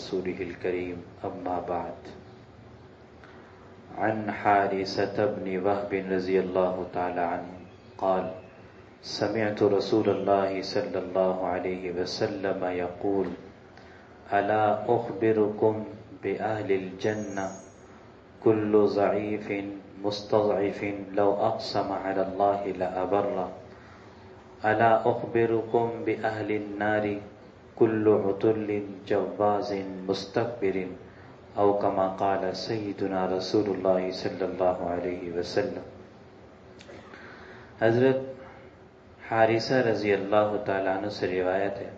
رسوله الكريم أما بعد. عن حارثة بن وهب رضي الله تعالى عنه قال سمعت رسول الله صلى الله عليه وسلم يقول ألا أخبركم بأهل الجنة كل ضعيف مستضعف لو أقسم على الله لأبره ألا أخبركم بأهل النار كل عتل جواز مستكبر او كما قال سیدنا رسول اللہ صلی اللہ علیہ وسلم. حضرت حارثہ رضی اللہ تعالیٰ عنہ سے روایت ہے،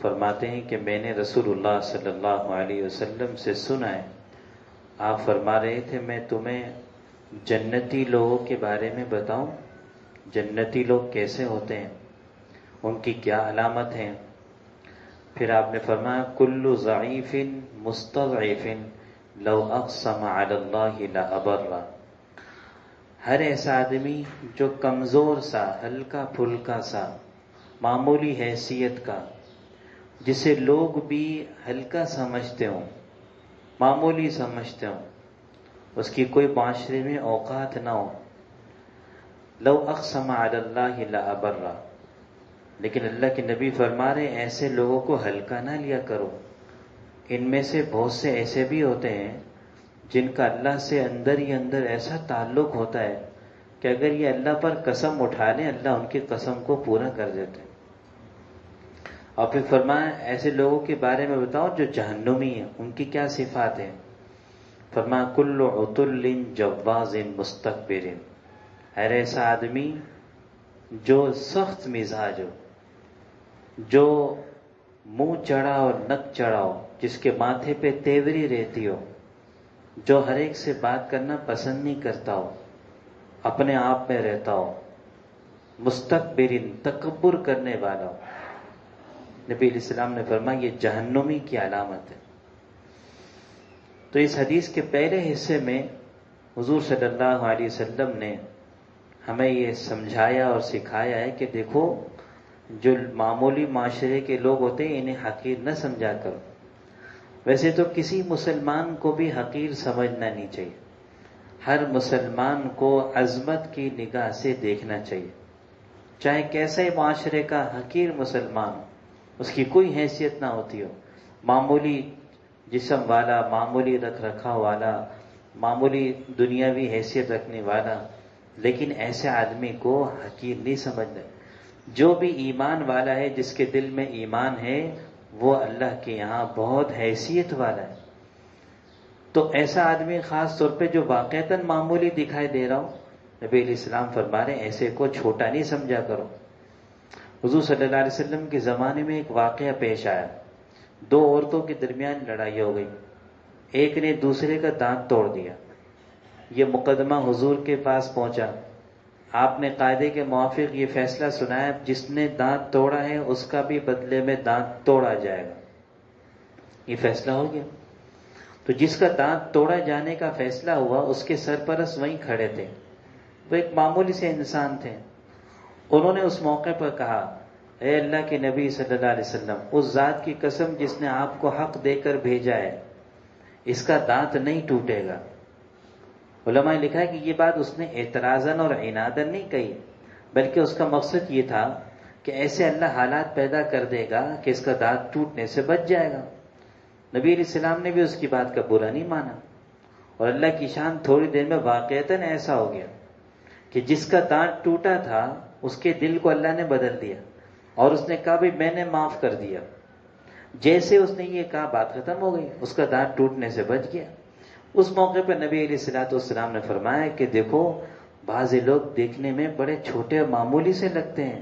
فرماتے ہیں کہ میں نے رسول اللہ صلی اللہ علیہ وسلم سے سنا ہے، آپ فرما رہے تھے میں تمہیں جنتی لوگوں کے بارے میں بتاؤں، جنتی لوگ کیسے ہوتے ہیں، ان کی کیا علامت ہیں. پھر آپ نے فرمایا کل ضعیف مستضعف لو اقسم علی اللہ لابر، ہر ایسا آدمی جو کمزور سا، ہلکا پھلکا سا، معمولی حیثیت کا، جسے لوگ بھی ہلکا سمجھتے ہوں، معمولی سمجھتے ہوں، اس کی کوئی معاشرے میں اوقات نہ ہو، لو اقسم علی اللہ لابر، لیکن اللہ کے نبی فرما رہے ایسے لوگوں کو ہلکا نہ لیا کرو. ان میں سے بہت سے ایسے بھی ہوتے ہیں جن کا اللہ سے اندر ہی اندر ایسا تعلق ہوتا ہے کہ اگر یہ اللہ پر قسم اٹھا لیں اللہ ان کی قسم کو پورا کر دیتے ہیں. اور پھر فرمایا ایسے لوگوں کے بارے میں بتاؤ جو جہنمی ہیں، ان کی کیا صفات ہیں. فرمایا کل عتل جواز مستکبر، ہر ایسا آدمی جو سخت مزاج ہو، جو منہ چڑھا اور نک چڑھا ہو، جس کے ماتھے پہ تیوری رہتی ہو، جو ہر ایک سے بات کرنا پسند نہیں کرتا ہو، اپنے آپ میں رہتا ہو، مستکبرین تکبر کرنے والا ہو. نبی علیہ السلام نے فرمایا یہ جہنمی کی علامت ہے. تو اس حدیث کے پہلے حصے میں حضور صلی اللہ علیہ وسلم نے ہمیں یہ سمجھایا اور سکھایا ہے کہ دیکھو جو معمولی معاشرے کے لوگ ہوتے ہیں انہیں حقیر نہ سمجھا کرو. ویسے تو کسی مسلمان کو بھی حقیر سمجھنا نہیں چاہیے، ہر مسلمان کو عظمت کی نگاہ سے دیکھنا چاہیے، چاہے کیسے معاشرے کا حقیر مسلمان ہو، اس کی کوئی حیثیت نہ ہوتی ہو، معمولی جسم والا، معمولی رکھ رکھاؤ والا، معمولی دنیاوی حیثیت رکھنے والا، لیکن ایسے آدمی کو حقیر نہیں سمجھنا. جو بھی ایمان والا ہے، جس کے دل میں ایمان ہے، وہ اللہ کے یہاں بہت حیثیت والا ہے. تو ایسا آدمی خاص طور پہ جو واقعتاً معمولی دکھائی دے رہا ہو، نبی علیہ السلام فرما رہے ہیں ایسے کو چھوٹا نہیں سمجھا کرو. حضور صلی اللہ علیہ وسلم کے زمانے میں ایک واقعہ پیش آیا، دو عورتوں کے درمیان لڑائی ہو گئی، ایک نے دوسرے کا دانت توڑ دیا. یہ مقدمہ حضور کے پاس پہنچا، آپ نے قاعدے کے موافق یہ فیصلہ سنایا جس نے دانت توڑا ہے اس کا بھی بدلے میں دانت توڑا جائے گا. یہ فیصلہ ہو گیا. تو جس کا دانت توڑا جانے کا فیصلہ ہوا اس کے سرپرست وہیں کھڑے تھے، وہ ایک معمولی سے انسان تھے. انہوں نے اس موقع پر کہا اے اللہ کے نبی صلی اللہ علیہ وسلم، اس ذات کی قسم جس نے آپ کو حق دے کر بھیجا ہے، اس کا دانت نہیں ٹوٹے گا. علماء نے لکھا ہے کہ یہ بات اس نے اعتراضاً اور عناداً نہیں کہی، بلکہ اس کا مقصد یہ تھا کہ ایسے اللہ حالات پیدا کر دے گا کہ اس کا دانت ٹوٹنے سے بچ جائے گا. نبی علیہ السلام نے بھی اس کی بات کا برا نہیں مانا، اور اللہ کی شان تھوڑی دیر میں واقعتاً ایسا ہو گیا کہ جس کا دانت ٹوٹا تھا اس کے دل کو اللہ نے بدل دیا، اور اس نے کہا بھی میں نے معاف کر دیا. جیسے اس نے یہ کہا بات ختم ہو گئی، اس کا دانت ٹوٹنے سے بچ گیا. اس موقع پر نبی علیہ السلام نے فرمایا کہ دیکھو بعض لوگ دیکھنے میں بڑے چھوٹے اور معمولی سے لگتے ہیں،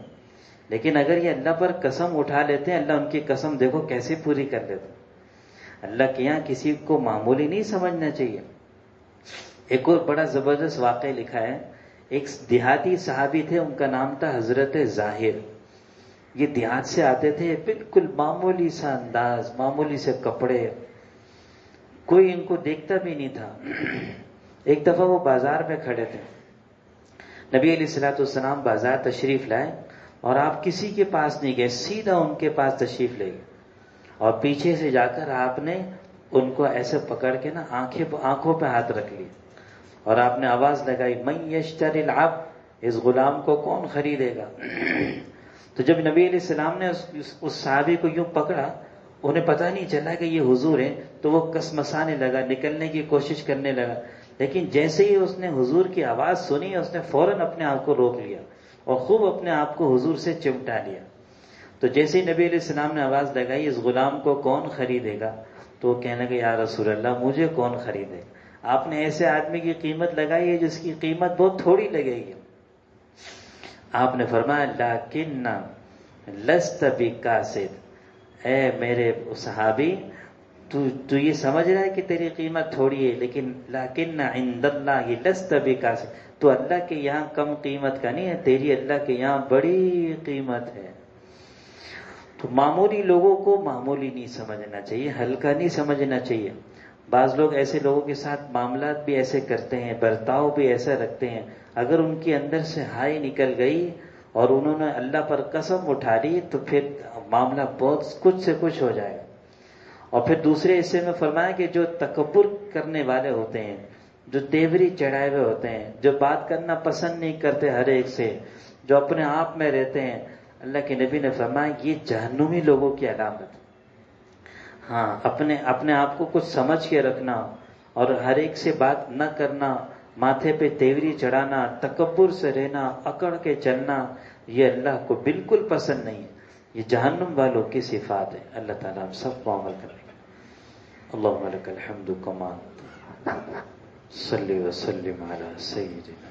لیکن اگر یہ اللہ پر قسم اٹھا لیتے ہیں اللہ ان کی قسم دیکھو کیسے پوری کر دیتے. اللہ کے یہاں کسی کو معمولی نہیں سمجھنا چاہیے. ایک اور بڑا زبردست واقعہ لکھا ہے، ایک دیہاتی صحابی تھے، ان کا نام تھا حضرت ظاہر. یہ دیہات سے آتے تھے، بالکل معمولی سا انداز، معمولی سے کپڑے، کوئی ان کو دیکھتا بھی نہیں تھا. ایک دفعہ وہ بازار میں کھڑے تھے، نبی علیہ السلام بازار تشریف لائے اور آپ کسی کے پاس نہیں گئے، سیدھا ان کے پاس تشریف لے گئے اور پیچھے سے جا کر آپ نے ان کو ایسے پکڑ کے نا آنکھوں پہ ہاتھ رکھ لیے اور آپ نے آواز لگائی من یشتری العبد، اس غلام کو کون خریدے گا؟ تو جب نبی علیہ السلام نے اس صحابی کو یوں پکڑا، انہیں پتہ نہیں چلا کہ یہ حضور ہیں، تو وہ کسمسانے لگا، نکلنے کی کوشش کرنے لگا، لیکن جیسے ہی اس نے حضور کی آواز سنی اس نے فوراً اپنے آپ کو روک لیا اور خوب اپنے آپ کو حضور سے چمٹا لیا۔ تو جیسے ہی نبی علیہ السلام نے آواز لگائی اس غلام کو کون خریدے گا، تو وہ کہنے لگے یا رسول اللہ مجھے کون خریدے گا؟ آپ نے ایسے آدمی کی قیمت لگائی ہے جس کی قیمت بہت تھوڑی لگے گی۔ آپ نے فرمایا لیکن لست بکاسد، اے میرے صحابی تو یہ سمجھ رہا ہے کہ تیری قیمت تھوڑی ہے، لیکن لیکن عند اللہ لست بکاسد، تو اللہ کے یہاں کم قیمت کا نہیں ہے، تیری اللہ کے یہاں بڑی قیمت ہے۔ تو معمولی لوگوں کو معمولی نہیں سمجھنا چاہیے، ہلکا نہیں سمجھنا چاہیے۔ بعض لوگ ایسے لوگوں کے ساتھ معاملات بھی ایسے کرتے ہیں، برتاؤ بھی ایسا رکھتے ہیں، اگر ان کے اندر سے ہائی نکل گئی اور انہوں نے اللہ پر قسم اٹھا لی تو پھر معاملہ بہت کچھ سے کچھ ہو جائے گا۔ اور پھر دوسرے حصے میں فرمایا کہ جو تکبر کرنے والے ہوتے ہیں، جو تیوری چڑھائے ہوئے ہوتے ہیں، جو بات کرنا پسند نہیں کرتے ہر ایک سے، جو اپنے آپ میں رہتے ہیں، اللہ کے نبی نے فرمایا یہ جہنمی لوگوں کی علامت۔ ہاں، اپنے آپ کو کچھ سمجھ کے رکھنا اور ہر ایک سے بات نہ کرنا، ماتھے پہ تیوری چڑھانا، تکبر سے رہنا، اکڑ کے چلنا، یہ اللہ کو بالکل پسند نہیں ہے، یہ جہنم والوں کی صفات ہے۔ اللہ تعالیٰ ہم سب کو عمل کریں گے۔ اللہم لک الحمد کما صلی وسلم علی سیدنا